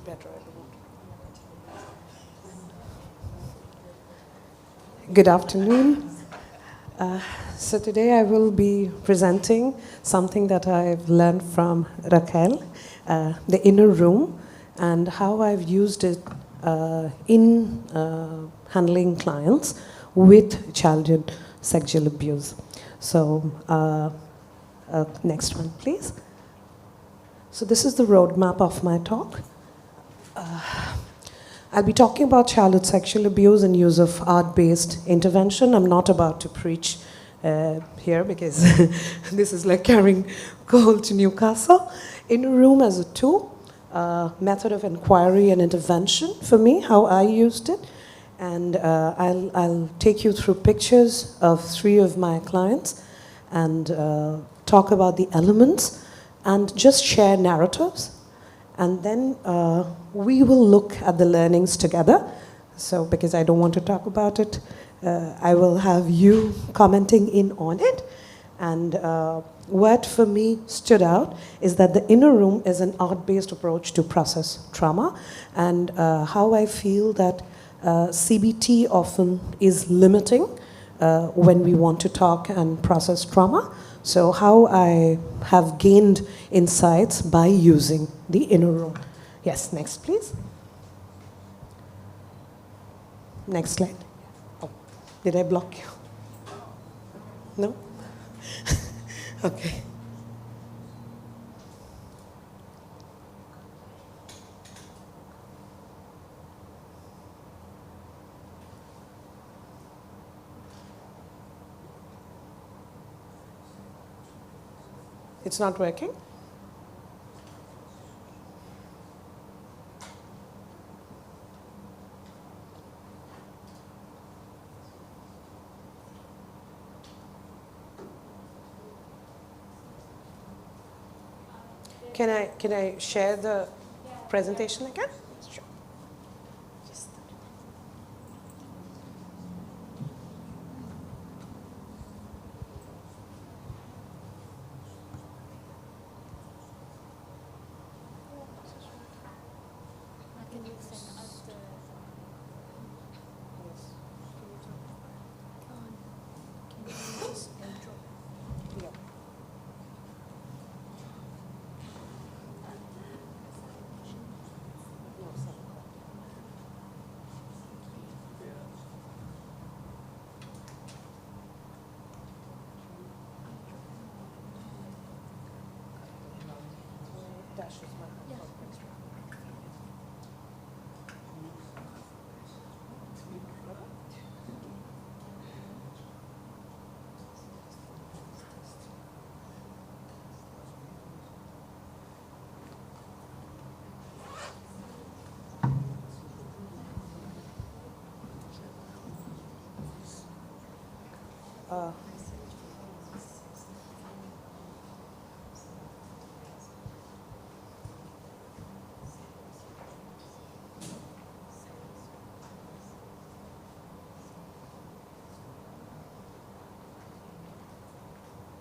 better. Good afternoon. So today I will be presenting something that I've learned from Raquel, the inner room, and how I've used it in handling clients with childhood sexual abuse. So next one, please. So this is the roadmap of my talk. I'll be talking about childhood sexual abuse and use of art-based intervention. I'm not about to preach here because this is like carrying coal to Newcastle. Inner room as a tool, method of inquiry and intervention for me, how I used it. And I'll take you through pictures of 3 of my clients and talk about the elements and just share narratives. And then we will look at the learnings together. So because I don't want to talk about it, I will have you commenting in on it. And what for me stood out is that the inner room is an art-based approach to process trauma, and how I feel that CBT often is limiting when we want to talk and process trauma. So how I have gained insights by using the inner room. Yes, next please. Next slide. Oh, did I block you? No? Okay. It's not working? Can I share the presentation again? Sure.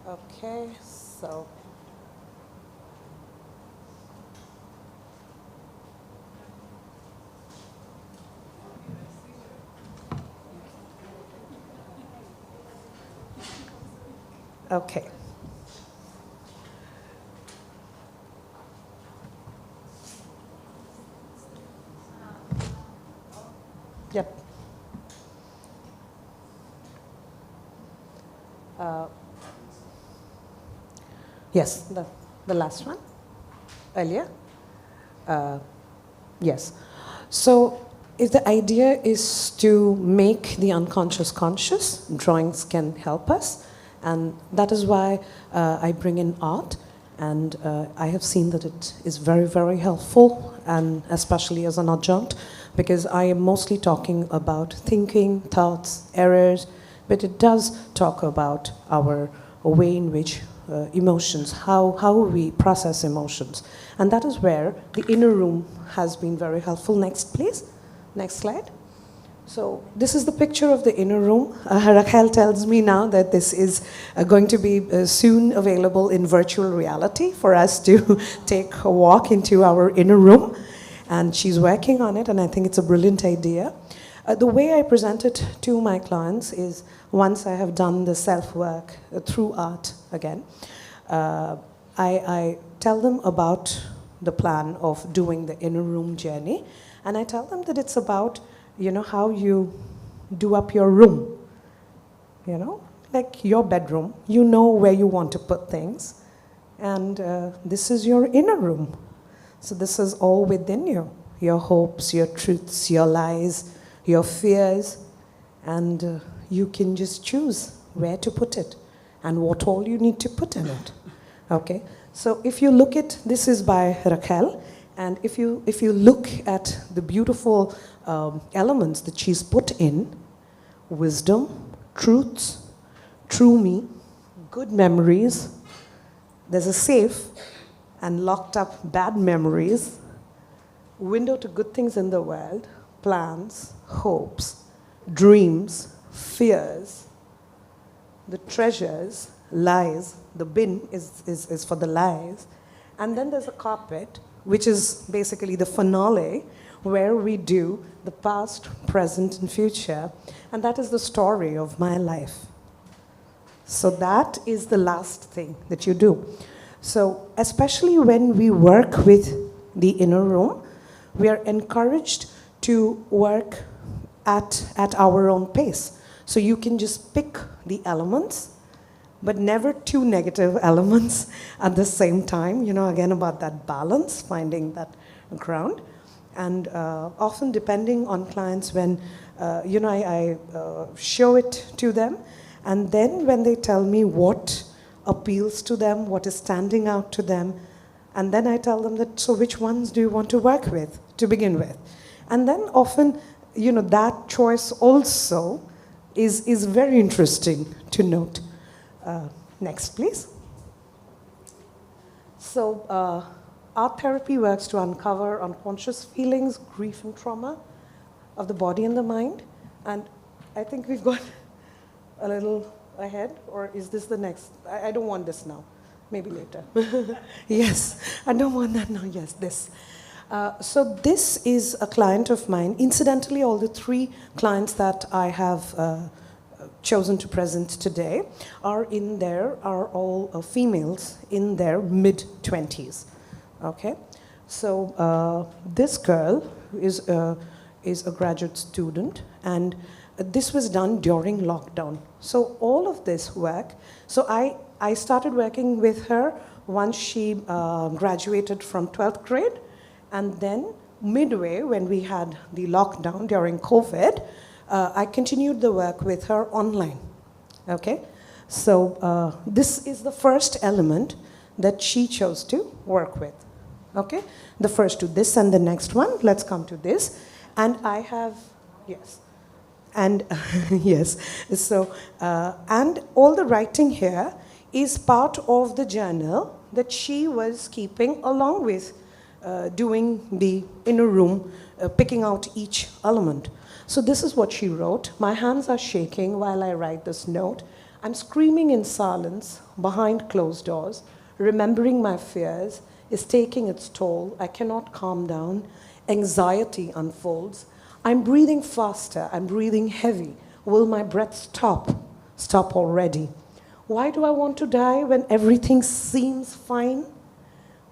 Okay, so okay. Yep. Yes, the last one, earlier. Yes. So if the idea is to make the unconscious conscious, drawings can help us. And that is why I bring in art. And I have seen that it is very, very helpful, and especially as an adjunct, because I am mostly talking about thinking, thoughts, errors, but it does talk about our way in which emotions, how we process emotions. And that is where the inner room has been very helpful. Next, please. Next slide. So this is the picture of the inner room. Raquel tells me now that this is going to be soon available in virtual reality for us to take a walk into our inner room. and she's working on it, and I think it's a brilliant idea. The way I present it to my clients is once I have done the self-work through art again, I tell them about the plan of doing the inner room journey, and I tell them that it's about, how you do up your room, like your bedroom. You know where you want to put things, and this is your inner room. So this is all within you, your hopes, your truths, your lies, your fears, and you can just choose where to put it and what all you need to put in it. Okay, so if you look at, this is by Raquel, and if you look at the beautiful elements that she's put in, wisdom, truths, true me, good memories, there's a safe and locked up bad memories, window to good things in the world, plans, hopes, dreams, fears, the treasures, lies. The bin is for the lies. And then there's a carpet, which is basically the finale, where we do the past, present, and future. And that is the story of my life. So that is the last thing that you do. So especially when we work with the inner room, we are encouraged to work at our own pace. So you can just pick the elements, but never two negative elements at the same time. Again, about that balance, finding that ground. And often, depending on clients, when, I show it to them, and then when they tell me what appeals to them, what is standing out to them, and then I tell them that, so which ones do you want to work with to begin with? And then often, that choice also is very interesting to note. Next, please. So, art therapy works to uncover unconscious feelings, grief and trauma of the body and the mind. And I think we've got a little ahead, or is this the next? I don't want this now. Maybe later. Yes, I don't want that now. Yes, this. So this is a client of mine. Incidentally, all the 3 clients that I have chosen to present today are all females in their mid-20s. Okay, so this girl is a graduate student, and this was done during lockdown. So all of this work, so I started working with her once she graduated from 12th grade, and then midway when we had the lockdown during COVID, I continued the work with her online. Okay, so this is the first element that she chose to work with. Okay, the first 2, this and the next one. Let's come to this. And I have, yes, and yes, so, and all the writing here is part of the journal that she was keeping along with doing the inner room, picking out each element. So this is what she wrote. My hands are shaking while I write this note. I'm screaming in silence behind closed doors. Remembering my fears is taking its toll. I cannot calm down. Anxiety unfolds. I'm breathing faster. I'm breathing heavy. Will my breath stop? Stop already. Why do I want to die when everything seems fine?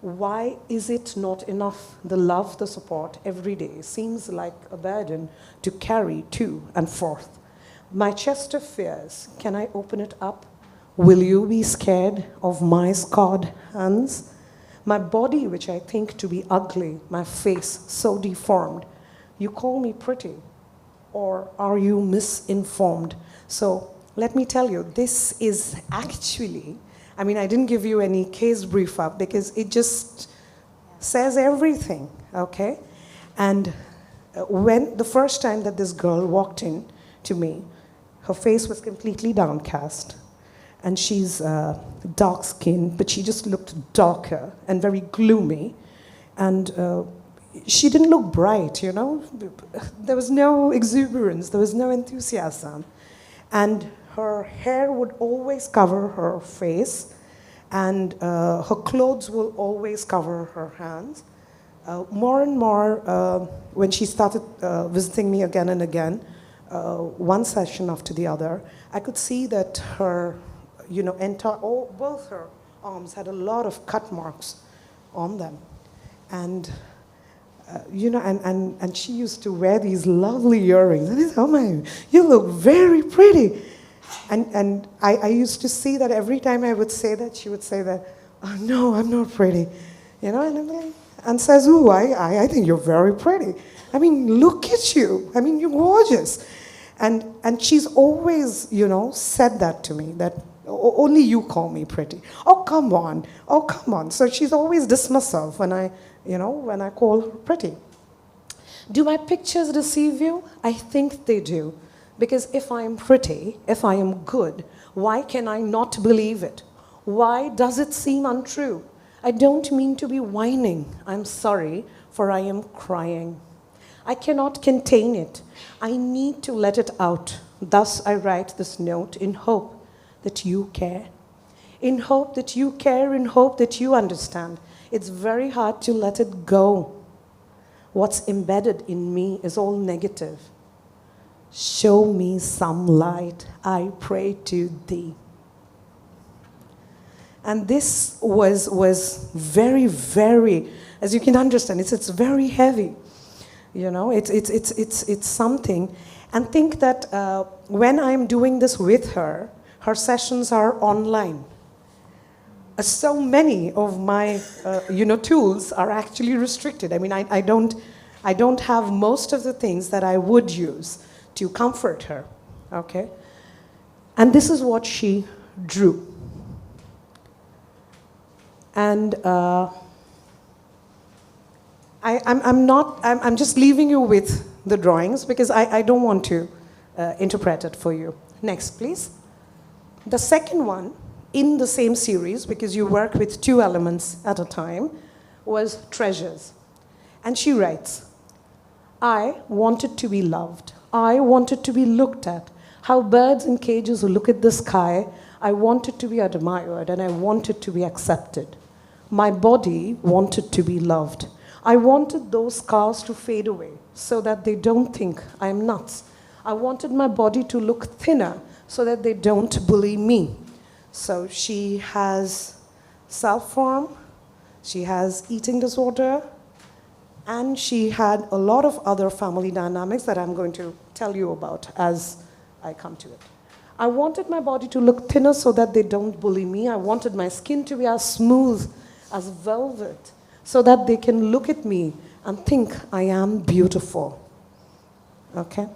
Why is it not enough? The love, the support every day seems like a burden to carry to and forth. My chest of fears, can I open it up? Will you be scared of my scarred hands? My body, which I think to be ugly, my face so deformed. You call me pretty, or are you misinformed? So let me tell you, this is actually, I mean, I didn't give you any case brief up because it just says everything, okay? And when the first time that this girl walked in to me, her face was completely downcast. And she's dark-skinned, but she just looked darker and very gloomy. And she didn't look bright, you know? There was no exuberance, there was no enthusiasm. And her hair would always cover her face, and her clothes will always cover her hands. More and more, when she started visiting me again and again, one session after the other, I could see that her, both her arms had a lot of cut marks on them. And, and she used to wear these lovely earrings. And I said, oh my, you look very pretty. And I used to see that every time I would say that, she would say that, oh no, I'm not pretty. And I'm like, and says, ooh, I think you're very pretty. I mean, look at you. I mean, you're gorgeous. And she's always, said that to me, that only you call me pretty. Oh, come on. Oh, come on. So she's always dismissive when I call her pretty. Do my pictures deceive you? I think they do. Because if I am pretty, if I am good, why can I not believe it? Why does it seem untrue? I don't mean to be whining. I'm sorry, for I am crying. I cannot contain it. I need to let it out. Thus I write this note in hope that you care. In hope that you care, in hope that you understand. It's very hard to let it go. What's embedded in me is all negative. Show me some light, I pray to thee. And this was very, very, as you can understand, it's very heavy. It's something. And think that when I'm doing this with her, her sessions are online. So many of my, tools are actually restricted. I mean, I don't have most of the things that I would use to comfort her, okay? And this is what she drew. And I'm just leaving you with the drawings because I don't want to interpret it for you. Next, please. The second one in the same series, because you work with 2 elements at a time, was treasures. And she writes, I wanted to be loved. I wanted to be looked at. How birds in cages look at the sky. I wanted to be admired and I wanted to be accepted. My body wanted to be loved. I wanted those scars to fade away so that they don't think I'm nuts. I wanted my body to look thinner so that they don't bully me. So she has self-harm, she has eating disorder, and she had a lot of other family dynamics that I'm going to tell you about as I come to it. I wanted my body to look thinner so that they don't bully me. I wanted my skin to be as smooth as velvet so that they can look at me and think I am beautiful. Okay?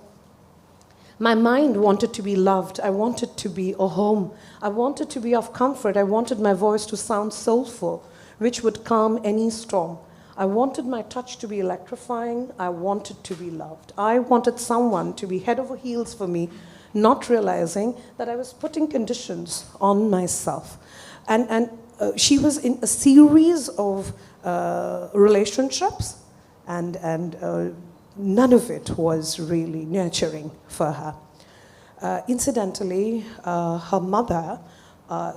My mind wanted to be loved. I wanted to be a home. I wanted to be of comfort. I wanted my voice to sound soulful, which would calm any storm. I wanted my touch to be electrifying. I wanted to be loved. I wanted someone to be head over heels for me, not realizing that I was putting conditions on myself. And she was in a series of relationships, and none of it was really nurturing for her. Incidentally, her mother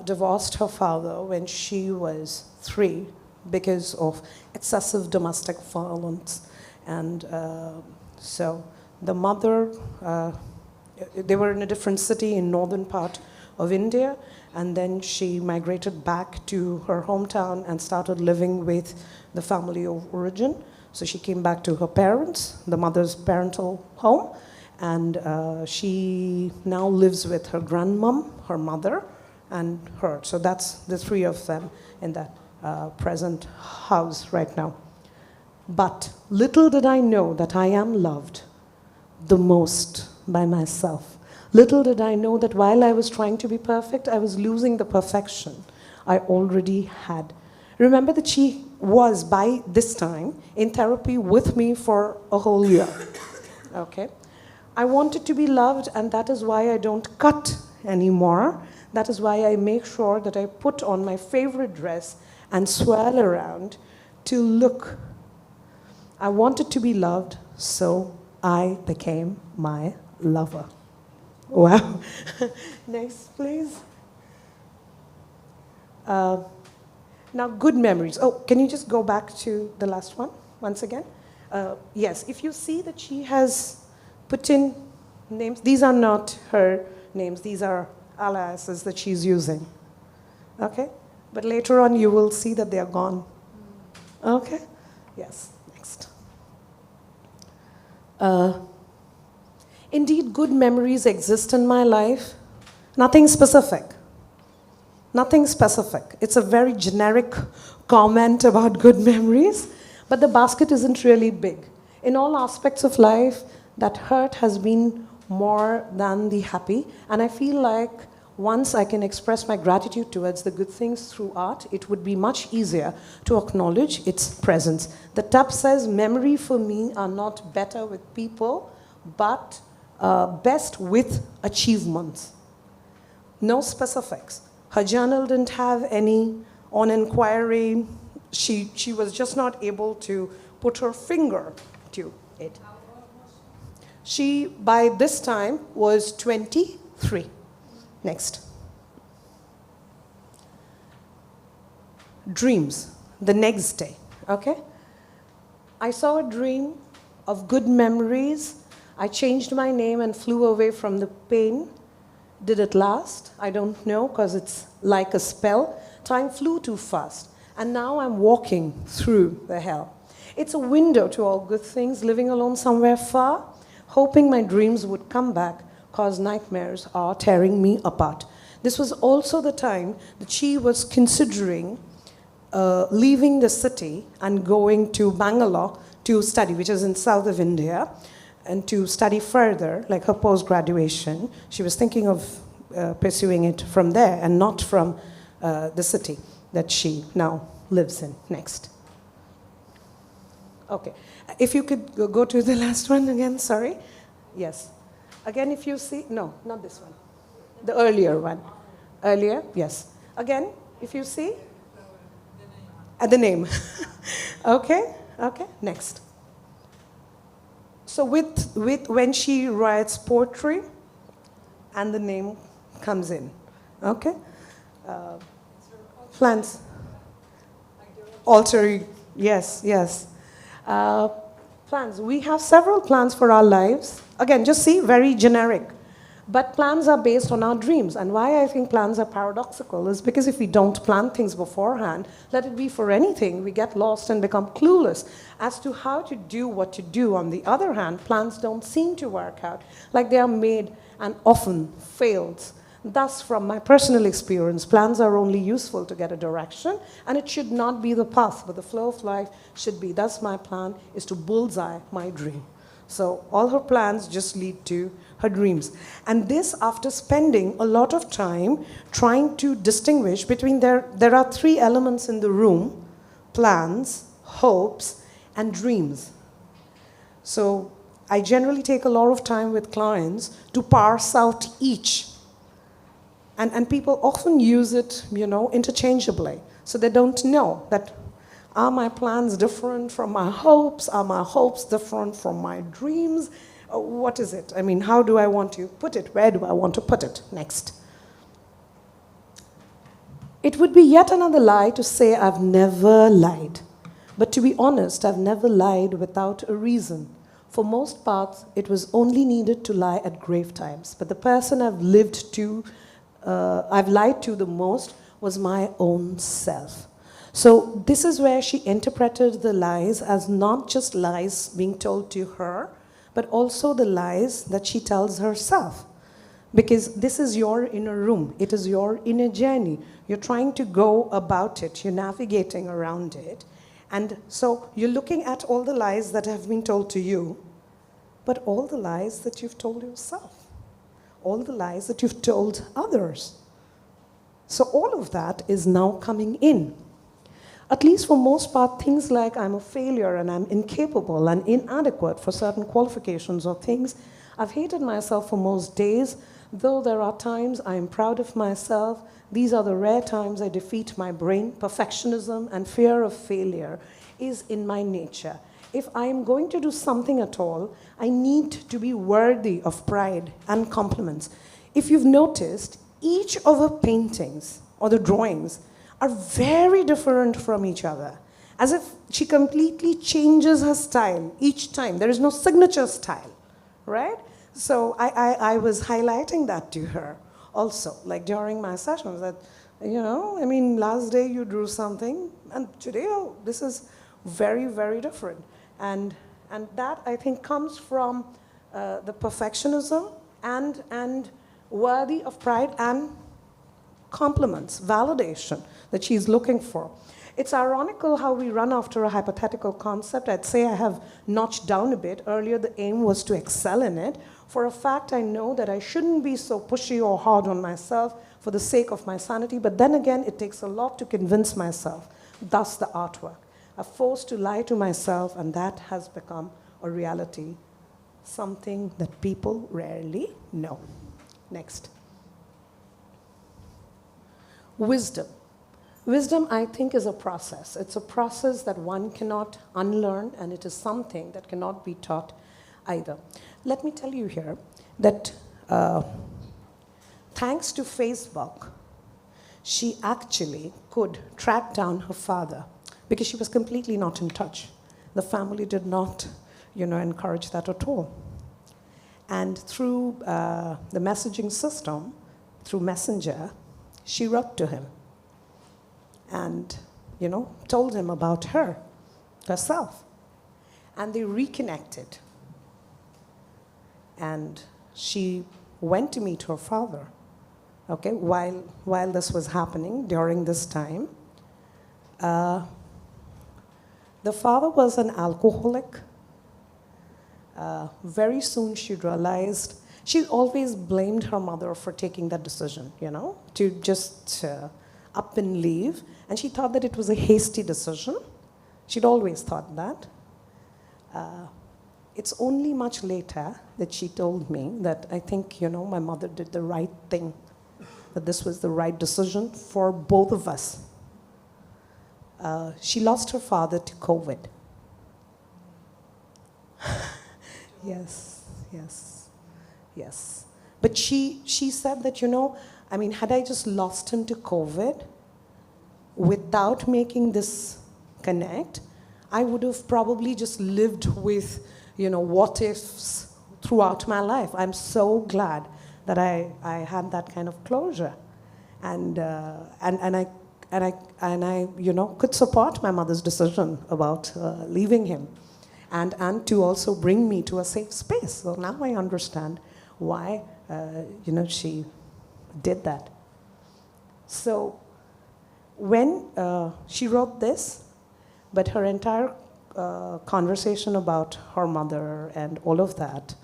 divorced her father when she was 3 because of excessive domestic violence. And so the mother, they were in a different city in northern part of India, and then she migrated back to her hometown and started living with the family of origin. So she came back to her parents, the mother's parental home, and she now lives with her grandmom, her mother, and her. So that's the 3 of them in that present house right now. But little did I know that I am loved the most by myself. Little did I know that while I was trying to be perfect, I was losing the perfection I already had. Remember that she was, by this time, in therapy with me for a whole year. Okay? I wanted to be loved, and that is why I don't cut anymore. That is why I make sure that I put on my favorite dress and swirl around to look. I wanted to be loved, so I became my lover. Wow. Next, please. Now, good memories. Oh, can you just go back to the last one? once again. Yes, if you see that she has put in names, these are not her names, these are aliases that she's using. Okay? But later on you will see that they are gone. Okay? Yes, next. Indeed, good memories exist in my life. Nothing specific. Nothing specific. It's a very generic comment about good memories, but the basket isn't really big. In all aspects of life, that hurt has been more than the happy, and I feel like once I can express my gratitude towards the good things through art, it would be much easier to acknowledge its presence. The tab says, memory for me are not better with people, but best with achievements. No specifics. Her journal didn't have any on inquiry. She was just not able to put her finger to it. She, by this time, was 23. Next. Dreams, the next day, okay? I saw a dream of good memories. I changed my name and flew away from the pain. Did it last? I don't know, because it's like a spell. Time flew too fast, and now I'm walking through the hell. It's a window to all good things, living alone somewhere far, hoping my dreams would come back, because nightmares are tearing me apart. This was also the time that she was considering leaving the city and going to Bangalore to study, which is in south of India, and to study further, like her post-graduation. She was thinking of pursuing it from there and not from the city that she now lives in. Next. Okay. If you could go to the last one again, sorry. Yes. Again, if you see, no, not this one. The earlier one. Earlier, yes. Again, if you see. At the name. Okay, okay, next. So with when she writes poetry, and the name comes in, okay? Plans. Alter, yes, yes. Plans, we have several plans for our lives. Again, just see, very generic. But plans are based on our dreams. And why I think plans are paradoxical is because if we don't plan things beforehand, let it be for anything, we get lost and become clueless as to how to do what to do. On the other hand, plans don't seem to work out, like they are made and often failed. Thus, from my personal experience, plans are only useful to get a direction, and it should not be the path, but the flow of life should be. Thus, my plan is to bullseye my dream. So all her plans just lead to her dreams. And this after spending a lot of time trying to distinguish between there are three elements in the room: plans, hopes, and dreams. So I generally take a lot of time with clients to parse out each. And people often use it, interchangeably. So they don't know that, are my plans different from my hopes? Are my hopes different from my dreams? What is it? I mean, how do I want to put it? Where do I want to put it? Next. It would be yet another lie to say I've never lied. But to be honest, I've never lied without a reason. For most parts, it was only needed to lie at grave times. But the person I've lied to the most was my own self. So this is where she interpreted the lies as not just lies being told to her, but also the lies that she tells herself. Because this is your inner room. It is your inner journey. You're trying to go about it. You're navigating around it. And so you're looking at all the lies that have been told to you, but all the lies that you've told yourself. All the lies that you've told others. So all of that is now coming in. At least for most part, things like I'm a failure and I'm incapable and inadequate for certain qualifications or things, I've hated myself for most days, though there are times I am proud of myself. These are the rare times I defeat my brain. Perfectionism and fear of failure is in my nature. If I am going to do something at all, I need to be worthy of pride and compliments. If you've noticed, each of her paintings or the drawings are very different from each other. as if she completely changes her style each time. There is no signature style, right? So I was highlighting that to her also, like during my sessions, that, you know, I mean, last day you drew something, and today, oh, this is very, very different. And that, I think, comes from the perfectionism and worthy of pride and compliments, validation that she's looking for. It's ironical how we run after a hypothetical concept. I'd say I have notched down a bit. Earlier, the aim was to excel in it. For a fact, I know that I shouldn't be so pushy or hard on myself for the sake of my sanity, but then again, it takes a lot to convince myself. Thus, the artwork. I'm forced to lie to myself, and that has become a reality, something that people rarely know. Next. Wisdom. Wisdom, I think, is a process. It's a process that one cannot unlearn, and it is something that cannot be taught either. Let me tell you here that thanks to Facebook, she actually could track down her father because she was completely not in touch. The family did not, encourage that at all. And through the messaging system, through Messenger, she wrote to him and, told him about herself. And they reconnected. And she went to meet her father, okay, while this was happening during this time. The father was an alcoholic. Very soon she realized, she always blamed her mother for taking that decision, to just up and leave. And she thought that it was a hasty decision. She'd always thought that. It's only much later that she told me that I think, my mother did the right thing, that this was the right decision for both of us. She lost her father to COVID. Yes. But she said that, had I just lost him to COVID without making this connect, I would have probably just lived with, what ifs throughout my life. I'm so glad that I had that kind of closure, and I could support my mother's decision about leaving him, and to also bring me to a safe space. So now I understand why she did that. So when she wrote this, but her entire conversation about her mother and all of that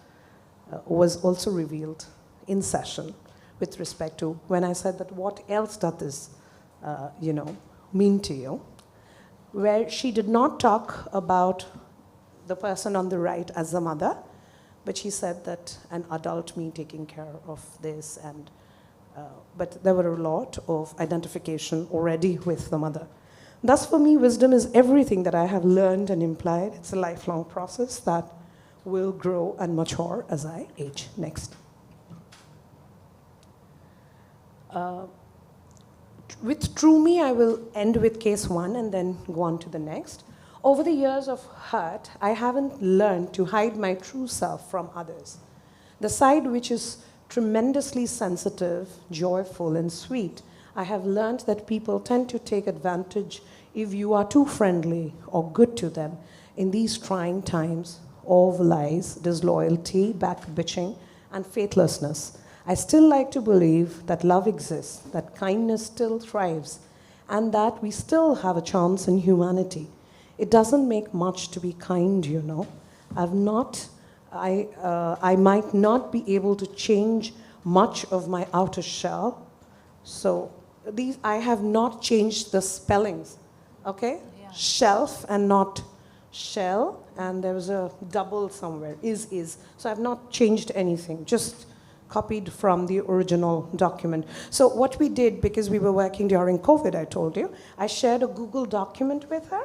was also revealed in session with respect to when I said that what else does this, mean to you, where she did not talk about the person on the right as the mother, but she said that an adult me taking care of this, and but there were a lot of identification already with the mother. Thus, for me, wisdom is everything that I have learned and implied. It's a lifelong process that will grow and mature as I age. Next. With True Me, I will end with case one and then go on to the next. Over the years of hurt, I haven't learned to hide my true self from others. The side which is tremendously sensitive, joyful, and sweet. I have learned that people tend to take advantage if you are too friendly or good to them in these trying times of lies, disloyalty, backbitching, and faithlessness. I still like to believe that love exists, that kindness still thrives, and that we still have a chance in humanity. It doesn't make much to be kind, I might not be able to change much of my outer shell. So I have not changed the spellings, okay? Yeah. Shelf and not shell, and there was a double somewhere, is. So I've not changed anything, just copied from the original document. So what we did, because we were working during COVID, I told you, I shared a Google document with her,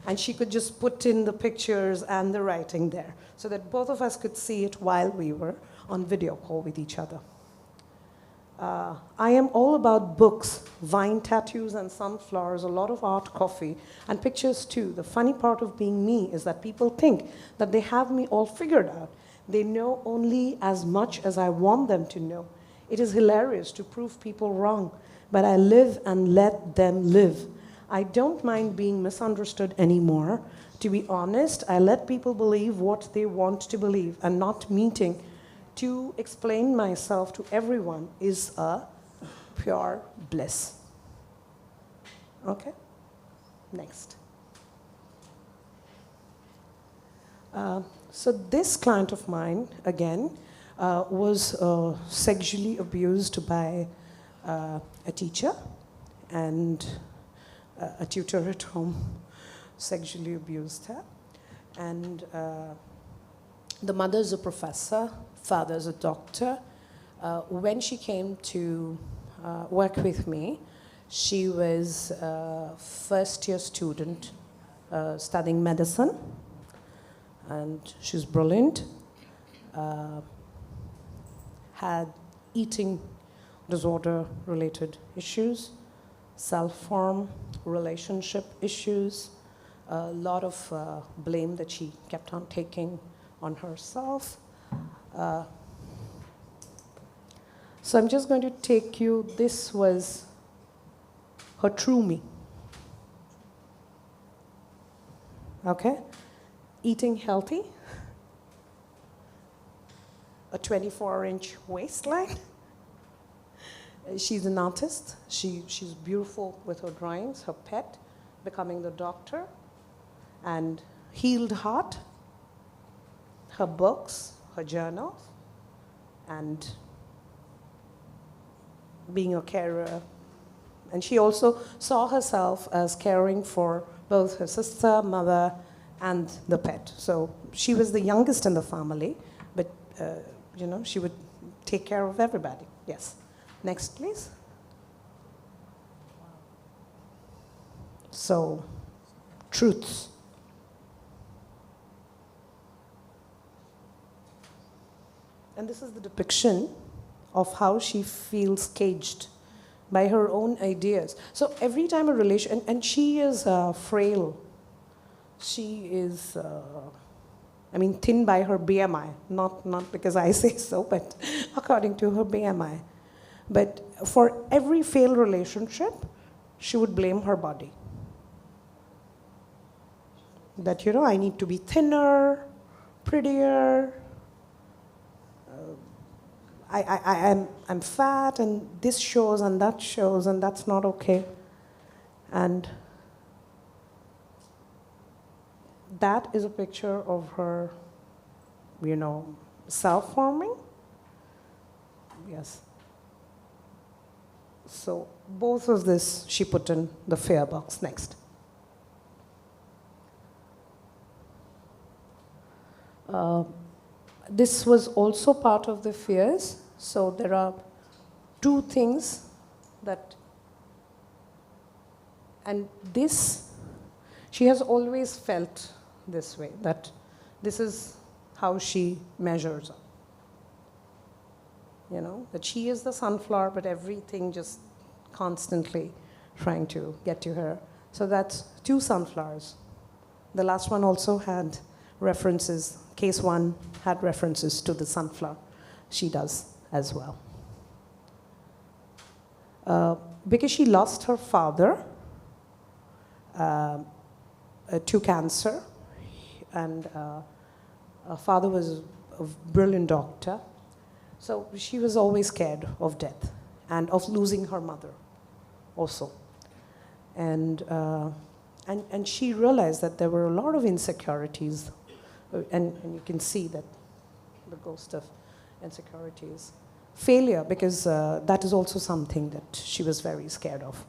and she could just put in the pictures and the writing there, so that both of us could see it while we were on video call with each other. I am all about books, vine tattoos and sunflowers, a lot of art, coffee, and pictures too. The funny part of being me is that people think that they have me all figured out. They know only as much as I want them to know. It is hilarious to prove people wrong, but I live and let them live. I don't mind being misunderstood anymore. To be honest, I let people believe what they want to believe, and not meeting to explain myself to everyone is a pure bliss. Okay? Next. So this client of mine, again, was sexually abused by a teacher, and a tutor at home sexually abused her. And the mother's a professor, father's a doctor. When she came to work with me, she was a first-year student studying medicine, and she's brilliant. Had eating disorder-related issues, self-harm, relationship issues, a lot of blame that she kept on taking on herself. So I'm just going to take you, this was her true me. Okay? Eating healthy, a 24-inch waistline. She's an artist. She's beautiful with her drawings, her pet, becoming the doctor, and healed heart, her books, her journals, and being a carer. And she also saw herself as caring for both her sister, mother, and the pet. So she was the youngest in the family, but she would take care of everybody. Yes. Next, please. So, truths. And this is the depiction of how she feels caged by her own ideas. So every time a relation, and she is frail. She is, thin by her BMI. Not because I say so, but according to her BMI. But for every failed relationship, she would blame her body. That, I need to be thinner, prettier, I'm fat, and this shows, and that shows, and that's not okay. And that is a picture of her, self-harming. Yes. So both of this she put in the fear box. Next. This was also part of the fears. So there are two things that, and this, she has always felt this way, that this is how she measures up. That she is the sunflower, but everything just constantly trying to get to her. So that's two sunflowers. The last one also had references. Case one had references to the sunflower. She does as well. Because she lost her father to cancer, and her father was a brilliant doctor. So she was always scared of death and of losing her mother also. And she realized that there were a lot of insecurities, and you can see that the ghost of insecurities. Failure, because that is also something that she was very scared of.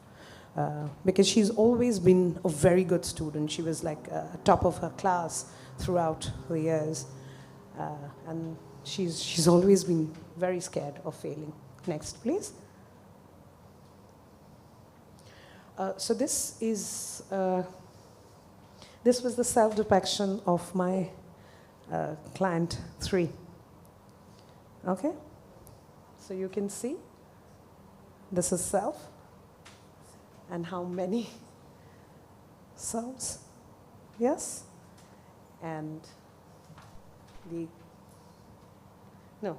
Because she's always been a very good student. She was like top of her class throughout the years. And she's always been very scared of failing. Next, please. So this was the self-depiction of my client 3. Okay? So you can see This is self. And how many selves? Yes? And the, no,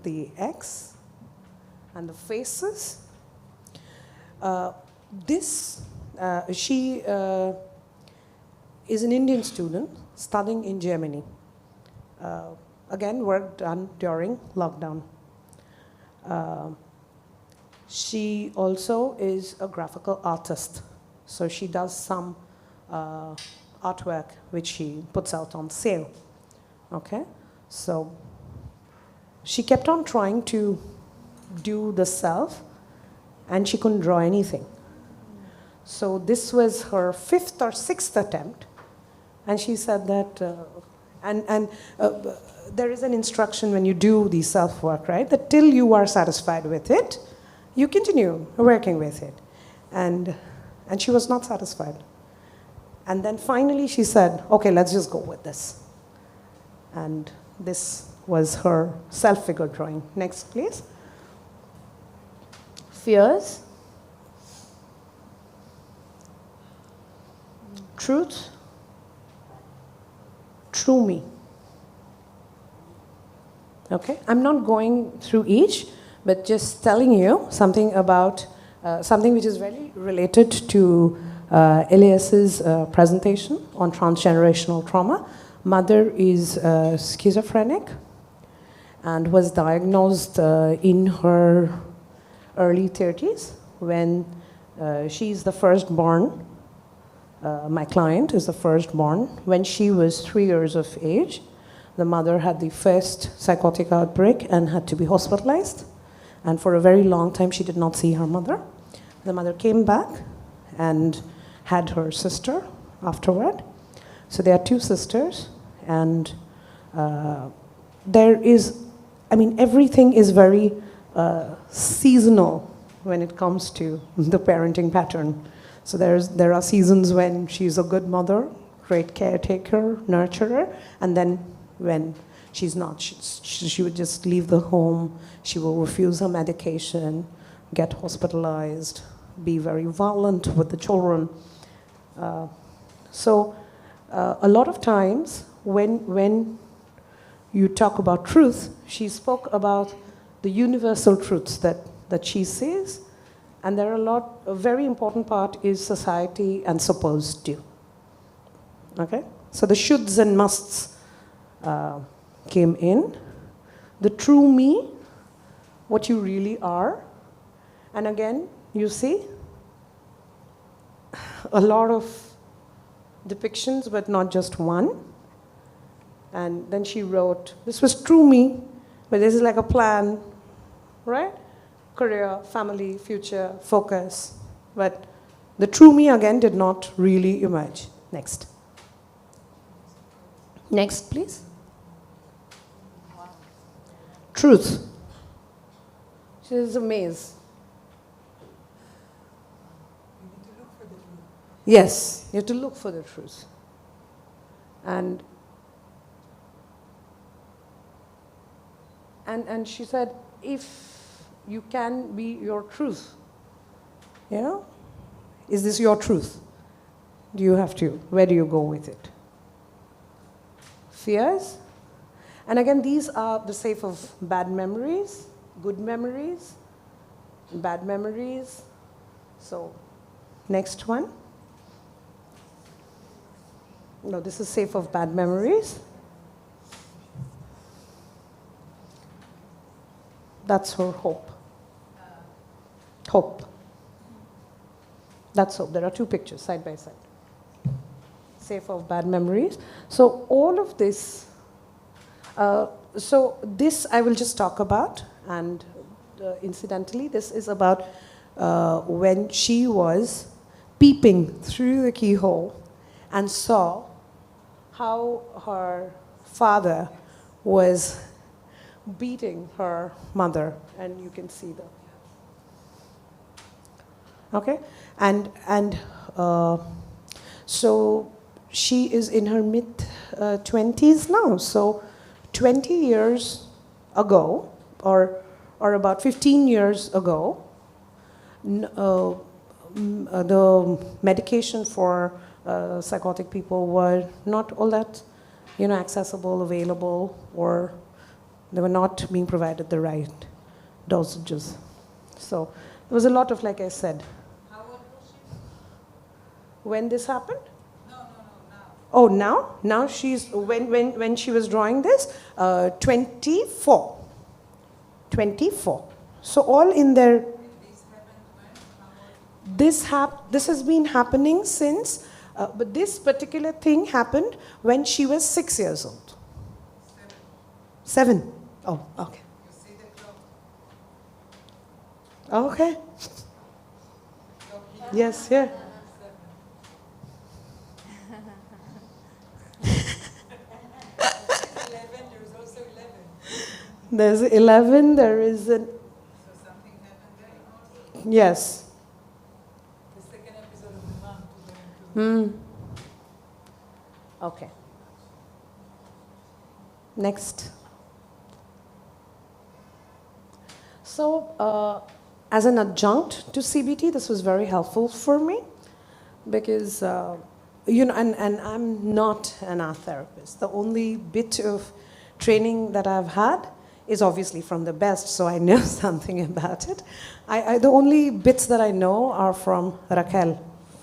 the X and the faces. She is an Indian student studying in Germany. Again, work done during lockdown. She also is a graphical artist. So she does some artwork which she puts out on sale. Okay? So she kept on trying to do the self, and she couldn't draw anything. So this was her 5th or 6th attempt, and she said that, there is an instruction when you do the self-work, right, that till you are satisfied with it, you continue working with it. And she was not satisfied. And then finally she said, okay, let's just go with this. And this was her self-figure drawing. Next, please. Fears. Truth. True me. Okay, I'm not going through each, but just telling you something about something which is very related to Elias's presentation on transgenerational trauma. Mother is schizophrenic and was diagnosed in her early 30s when she's the firstborn. My client is the firstborn. When she was 3 years of age, the mother had the first psychotic outbreak and had to be hospitalized. And for a very long time, she did not see her mother. The mother came back and had her sister afterward. So there are 2 sisters, and there is, everything is very seasonal when it comes to the parenting pattern. So there are seasons when she's a good mother, great caretaker, nurturer, and then when she's not, she would just leave the home, she will refuse her medication, get hospitalized, be very violent with the children. So a lot of times when you talk about truth, she spoke about the universal truths that she sees, and there are a very important part is society and supposed to. Okay? So the shoulds and musts came in. The true me, what you really are. And again, you see a lot of depictions, but not just one. And then she wrote, this was true me, but this is like a plan, right? Career, family, future, focus. But the true me, again, did not really emerge. Next. Next, please. Truth. She is a maze. Yes, you have to look for the truth. And she said, if you can be your truth, is this your truth? Do you have to? Where do you go with it? Fears. And again, these are the safe of bad memories, good memories, bad memories. So, next one. No, this is safe of bad memories. That's her hope. Hope. That's hope. There are 2 pictures side by side. Safe of bad memories. So all of this, this I will just talk about, and incidentally, this is about when she was peeping through the keyhole and saw how her father was beating her mother, and you can see the, okay, and so she is in her mid-20s now. So 20 years ago, or or about 15 years ago, the medication for psychotic people were not all that, accessible, available, or they were not being provided the right dosages. So there was a lot of, like I said. How old was she? When this happened? No, now. Oh, now? Now she's, when she was drawing this, 24. 24. So all in their... And this happened when? How old? This has been happening since, but this particular thing happened when she was 6 years old. 7. 7. Oh, okay. You see the clock? Okay. Clock here. Yes, here. 11, there's also 11. There's 11, there is an... So something happened there also? Yes. The second episode of the month to go into. Okay. Next. So, as an adjunct to CBT, this was very helpful for me because, and I'm not an art therapist. The only bit of training that I've had is obviously from the best, so I know something about it. The only bits that I know are from Raquel,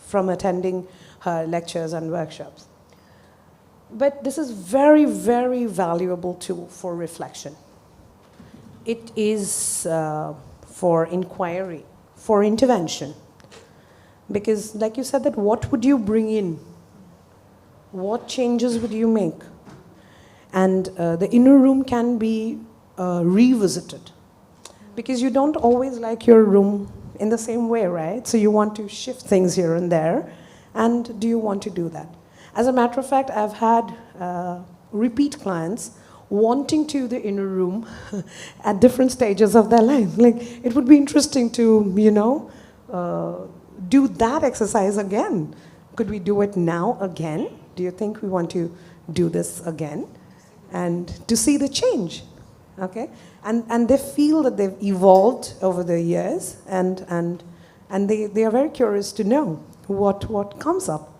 from attending her lectures and workshops. But this is very, very valuable tool for reflection. It is for inquiry, for intervention. Because like you said, that what would you bring in? What changes would you make? And the inner room can be revisited. Because you don't always like your room in the same way, right? So you want to shift things here and there. And do you want to do that? As a matter of fact, I've had repeat clients wanting to the inner room at different stages of their life. Like, it would be interesting to, do that exercise again. Could we do it now again? Do you think we want to do this again? And to see the change, okay? And they feel that they've evolved over the years, and they are very curious to know what comes up,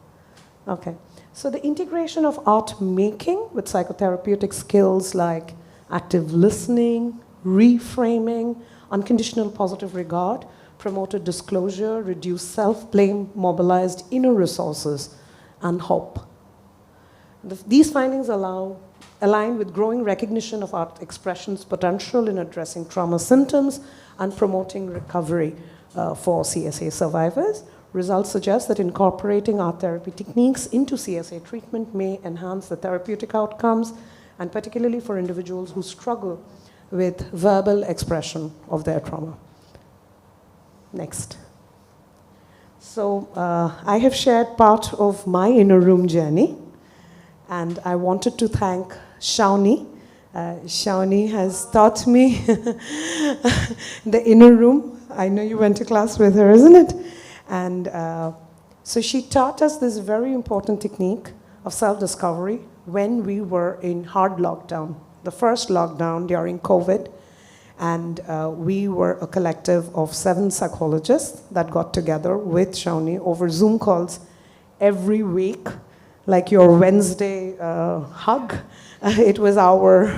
okay? So the integration of art making with psychotherapeutic skills like active listening, reframing, unconditional positive regard, promoted disclosure, reduced self-blame, mobilized inner resources, and hope. These findings align with growing recognition of art expression's potential in addressing trauma symptoms and promoting recovery for CSA survivors. Results suggest that incorporating art therapy techniques into CSA treatment may enhance the therapeutic outcomes, and particularly for individuals who struggle with verbal expression of their trauma. Next. So I have shared part of my inner room journey, and I wanted to thank Shawnee. Shawnee has taught me the inner room. I know you went to class with her, isn't it? And so she taught us this very important technique of self-discovery when we were in hard lockdown, the first lockdown during COVID. And we were a collective of 7 psychologists that got together with Shawnee over Zoom calls every week, like your Wednesday hug. It was our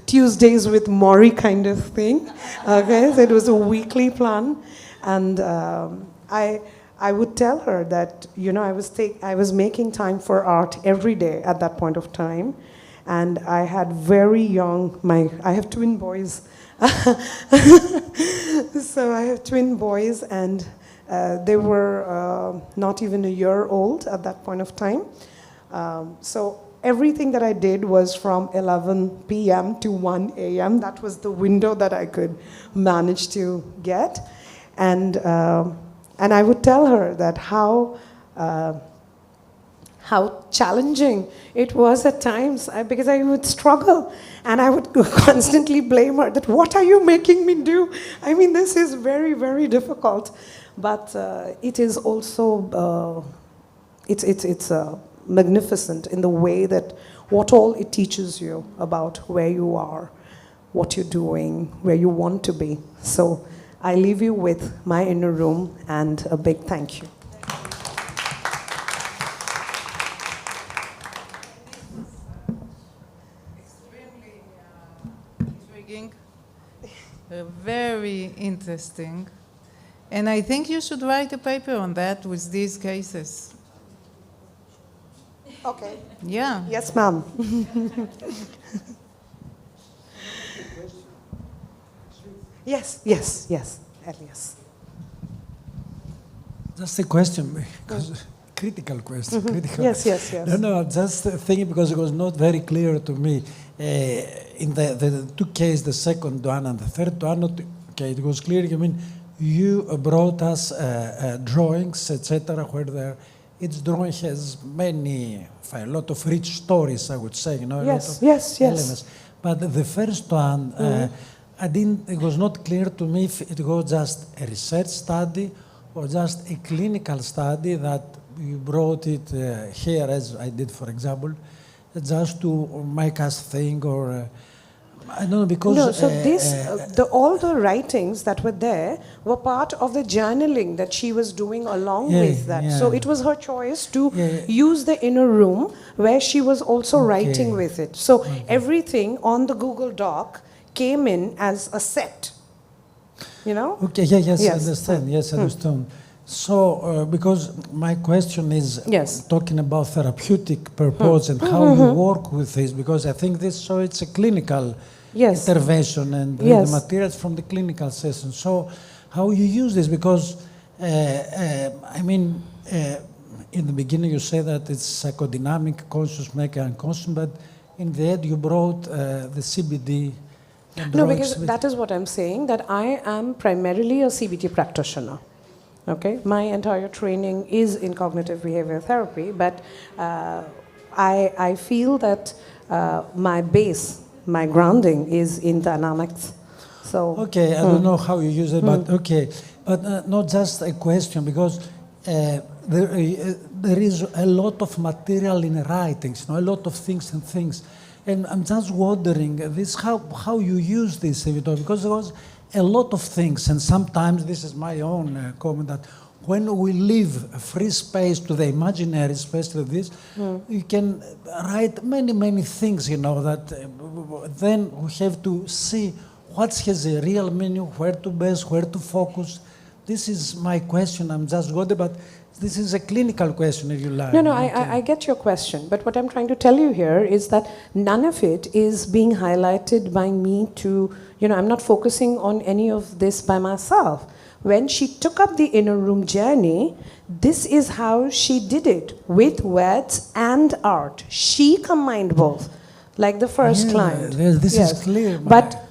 Tuesdays with Maury kind of thing. Okay, so it was a weekly plan. And I would tell her that, I was making time for art every day at that point of time. And I had very young, I have twin boys. So I have twin boys, and they were not even a year old at that point of time. So everything that I did was from 11 p.m. to 1 a.m. That was the window that I could manage to get. And I would tell her that how challenging it was at times, because I would struggle and I would constantly blame her that, what are you making me do? I mean, this is very, very difficult. But it is also, it's magnificent in the way that what all it teaches you about where you are, what you're doing, where you want to be. So I leave you with my inner room and a big thank you. Extremely intriguing, very interesting. And I think you should write a paper on that with these cases. Okay. Yeah. Yes, ma'am. Yes, Elias. Just a question, because critical question. Critical. Yes. No, just thinking because it was not very clear to me. In the two cases, the second one and the third one, okay, it was clear. I mean, you brought us drawings, etc., where each drawing has a lot of rich stories, I would say, a lot of elements. But the first one, it was not clear to me if it was just a research study or just a clinical study that you brought it here, as I did, for example, just to make us think, or I don't know, because... No, so all the writings that were there were part of the journaling that she was doing along with that. Yeah. So it was her choice to use the inner room where she was also writing with it. So everything on the Google Doc came in as a set, you know? Okay, yes. I understand. Yes, I understand. So, because my question is talking about therapeutic purpose and how you work with this, because I think so it's a clinical intervention and the materials from the clinical session. So, how you use this? Because, I mean, in the beginning you say that it's psychodynamic, conscious, make unconscious, but in the end you brought the CBD. No, because that is what I'm saying, that I am primarily a CBT practitioner. Okay, my entire training is in cognitive behavior therapy, but I feel that my base, my grounding is in dynamics. So okay, I don't know how you use it, but okay, but not just a question, because there is a lot of material in writings, a lot of things, and I'm just wondering how you use this, because there was a lot of things, and sometimes this is my own comment, that when we leave free space to the imaginary, especially this, you can write many things, that then we have to see what has a real meaning, where to base, where to focus. This is my question. I'm just wondering, but this is a clinical question, if you like. No, I get your question, but what I'm trying to tell you here is that none of it is being highlighted by me to, I'm not focusing on any of this by myself. When she took up the inner room journey, this is how she did it, with words and art. She combined both, like the first client. This is clear. But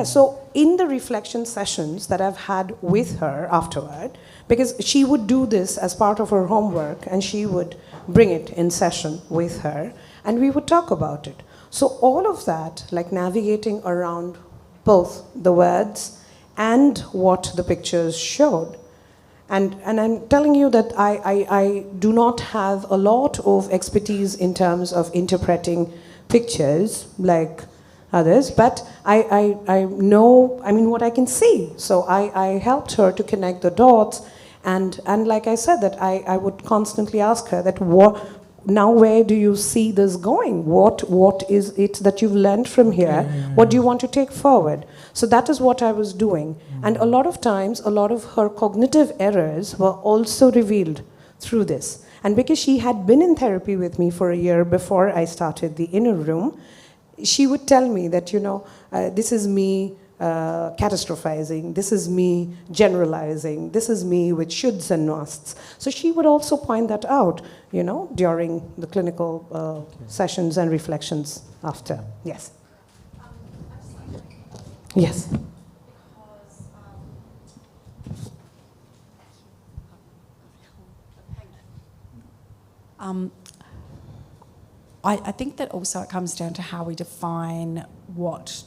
so in the reflection sessions that I've had with her afterward, because she would do this as part of her homework and she would bring it in session with her and we would talk about it. So all of that, like navigating around both the words and what the pictures showed. And I'm telling you that I do not have a lot of expertise in terms of interpreting pictures like others, but I know, what I can see. So I helped her to connect the dots, and like I said, that I would constantly ask her that now where do you see this going? What is it that you've learned from here? What do you want to take forward? So that is what I was doing. And a lot of times, a lot of her cognitive errors were also revealed through this. And because she had been in therapy with me for a year before I started the inner room, she would tell me that, this is me catastrophizing, this is me generalizing, this is me with shoulds and musts. So she would also point that out, during the clinical sessions and reflections after. Yes. Yes. I think that also it comes down to how we define what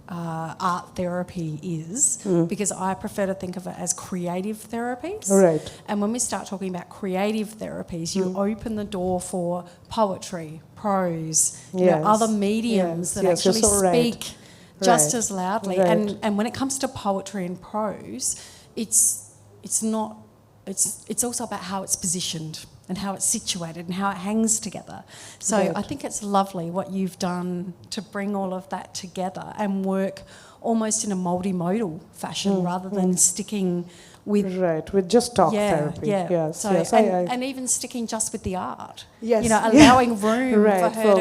art therapy is, because I prefer to think of it as creative therapies. Right. And when we start talking about creative therapies, you open the door for poetry, prose, other mediums that actually speak just Right. as loudly. Right. And when it comes to poetry and prose, it's not. It's also about how it's positioned and how it's situated and how it hangs together. So Right. I think it's lovely what you've done to bring all of that together and work almost in a multimodal fashion rather than sticking with Right, with just talk therapy. Yeah. Yes, So, yes. and even sticking just with the art. Yes, You know, yeah. allowing room Right, for her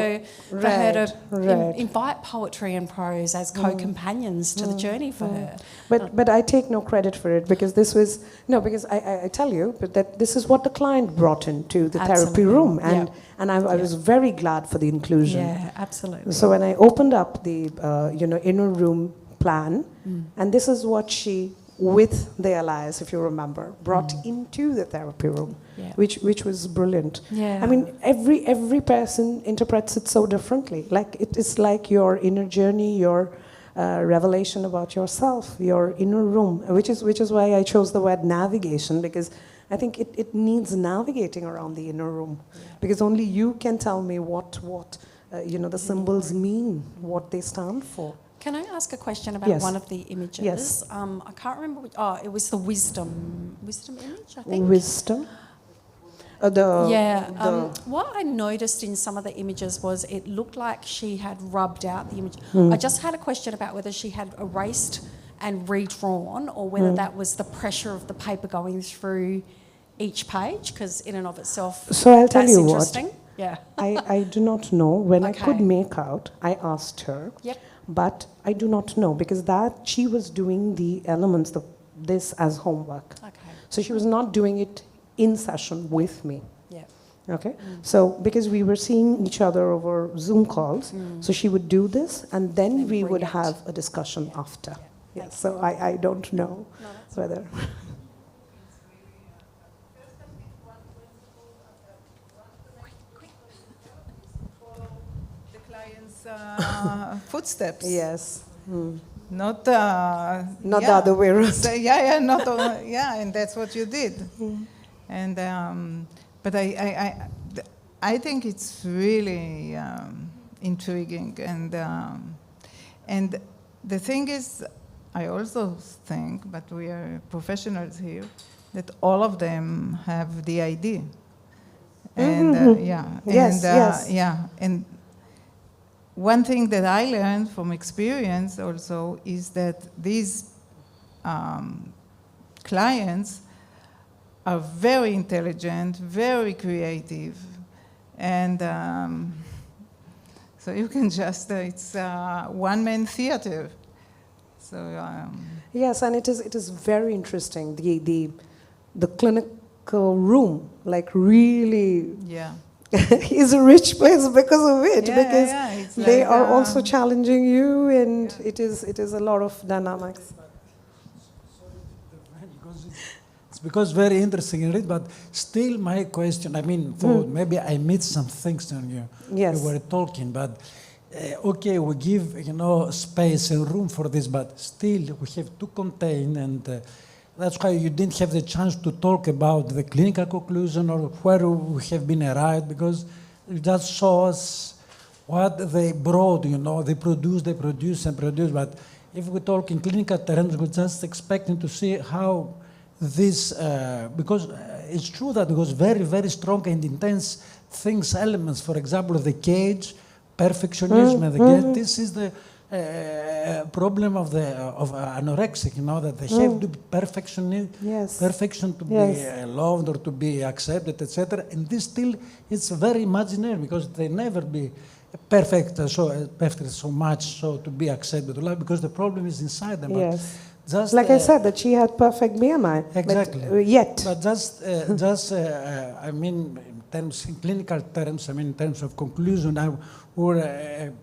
to right. invite poetry and prose as co-companions to the journey for her. But I take no credit for it because this was no, because I tell you but that this is what the client brought into the therapy Absolutely. room, Yeah. and I was very glad for the inclusion. Yeah, absolutely. So when I opened up the inner room plan, and this is what she, with the allies, if you remember, brought into the therapy room, Yeah. which was brilliant. Yeah. I mean, every person interprets it so differently. Like it is like your inner journey, your revelation about yourself, your inner room, which is why I chose the word navigation, because I think it needs navigating around the inner room, because only you can tell me what the symbols mean, what they stand for. Can I ask a question about Yes. one of the images? Yes. I can't remember. It was the wisdom image, I think. Wisdom. What I noticed in some of the images was it looked like she had rubbed out the image. I just had a question about whether she had erased and redrawn, or whether that was the pressure of the paper going through each page, because in and of itself, So I'll tell that's you what. interesting. Yeah. I do not know. When I could Okay. make out, I asked her. Yep. But I do not know, because that she was doing the elements, this as homework. Okay. So she was not doing it in session with me. Yeah. Okay, so because we were seeing each other over Zoom calls, so she would do this, and then And we bring would it. have a discussion after. Yeah. Yes, so I don't know No, that's whether. The client's footsteps. Yes. Not Not the other way around. So, and that's what you did. And but I think it's really intriguing, and the thing is, I also think, but we are professionals here, that all of them have the idea. And Yes, yes. and one thing that I learned from experience also is that these clients are very intelligent, very creative, and so you can just, it's one-man theater. So Yes, and it is very interesting. The clinical room, like really, yeah. is a rich place because of it. Yeah, because it's they like, are also challenging you, and it is a lot of dynamics. It's because very interesting in it, but still my question, I mean, maybe I missed some things when you Yes. were talking, but okay, we give, space and room for this, but still we have to contain, and that's why you didn't have the chance to talk about the clinical conclusion or where we have been arrived, because you just saw us what they brought, they produce, but if we talk in clinical terms, we're just expecting to see how this, because it's true that it was very, very strong and intense things, elements, for example, the cage, perfectionism, and the this is the problem of anorexic, that they have to be Yes. perfection to Yes. be loved or to be accepted, etc. And this still is very imaginary, because they never be perfect so much so to be accepted or loved, because the problem is inside them. Yes. But just Like I said, that she had perfect BMI. Exactly. But, yet. But I mean, in clinical terms, in terms of conclusion, I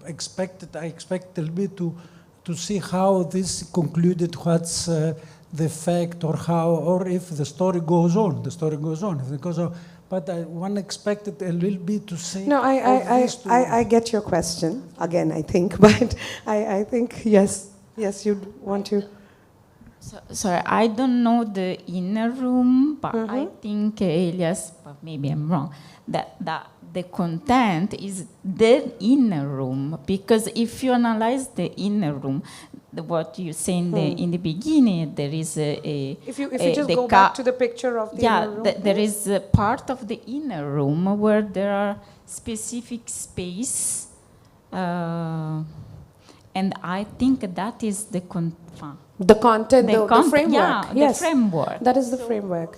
expected a little bit to see how this concluded, what's the effect, or if the story goes on. If it goes on. But one expected a little bit to see. No, I get your question again, I think, but I think yes, you'd want to. Sorry, I don't know the inner room, but I think Elias, but maybe I'm wrong, that the content is the inner room, because if you analyze the inner room, what you say in the beginning, there is If you just go back to the picture of the inner room. there is a part of the inner room where there are specific space, and I think that is the content, The content, the framework. Yeah, yes. the framework. That is the framework.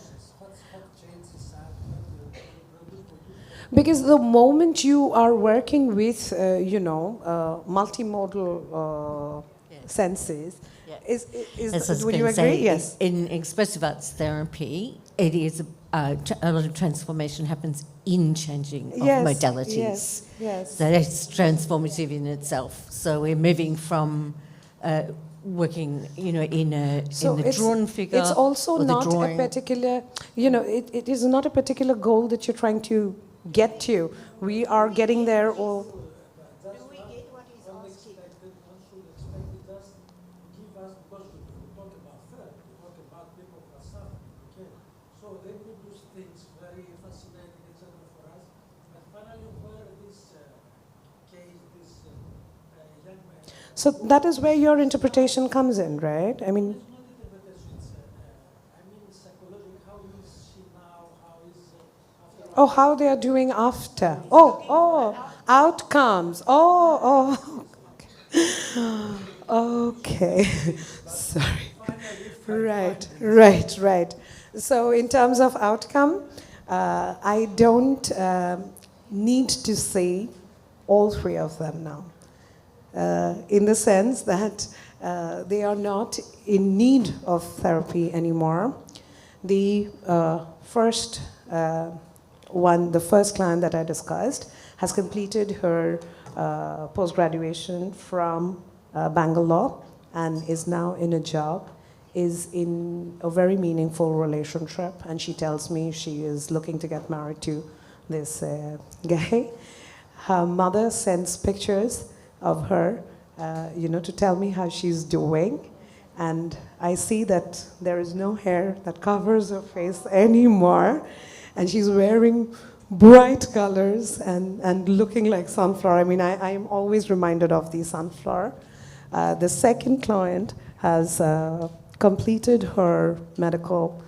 Because the moment you are working with, multimodal senses, would you agree? Yes. In expressive arts therapy, it is a lot of transformation happens in changing of modalities. Yes, yes. So that's transformative in itself. So we're moving from working, in the drawn figure. It's also or the not drawing. a particular, it is not a particular goal that you're trying to get to. We are getting there all. So that is where your interpretation comes in, right? I mean, how they are doing after. Outcomes. Okay. Sorry. Right. So in terms of outcome, I don't need to see all three of them now. In the sense that they are not in need of therapy anymore. The first the first client that I discussed has completed her post-graduation from Bangalore and is now in a job, is in a very meaningful relationship, and she tells me she is looking to get married to this guy. Her mother sends pictures of her, to tell me how she's doing. And I see that there is no hair that covers her face anymore. And she's wearing bright colors and looking like sunflower. I mean, I am always reminded of the sunflower. The second client has completed her medical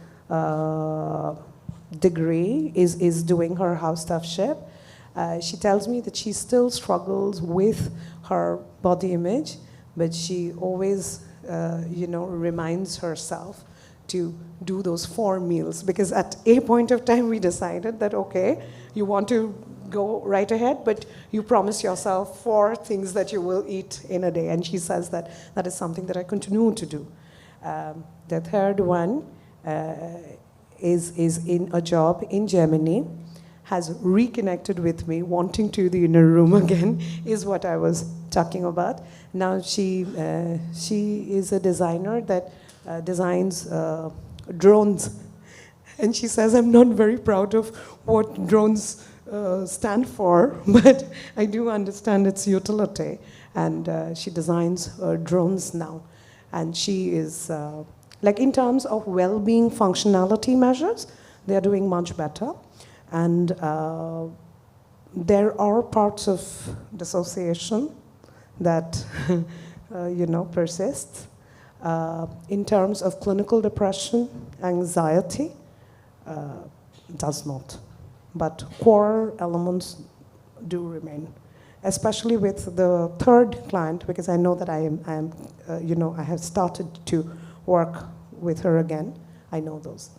degree, is doing her house staffship. She tells me that she still struggles with her body image, but she always, reminds herself to do those 4 meals. Because at a point of time, we decided that, okay, you want to go right ahead, but you promise yourself 4 things that you will eat in a day. And she says that that is something that I continue to do. The third one is in a job in Germany, has reconnected with me, wanting to the inner room again, is what I was talking about. Now she is a designer that designs drones. And she says, I'm not very proud of what drones stand for, but I do understand its utility. And she designs drones now. And she is, in terms of well-being functionality measures, they are doing much better. And there are parts of dissociation that, persists. In terms of clinical depression, anxiety, does not. But core elements do remain, especially with the third client, because I know that I have started to work with her again. I know those.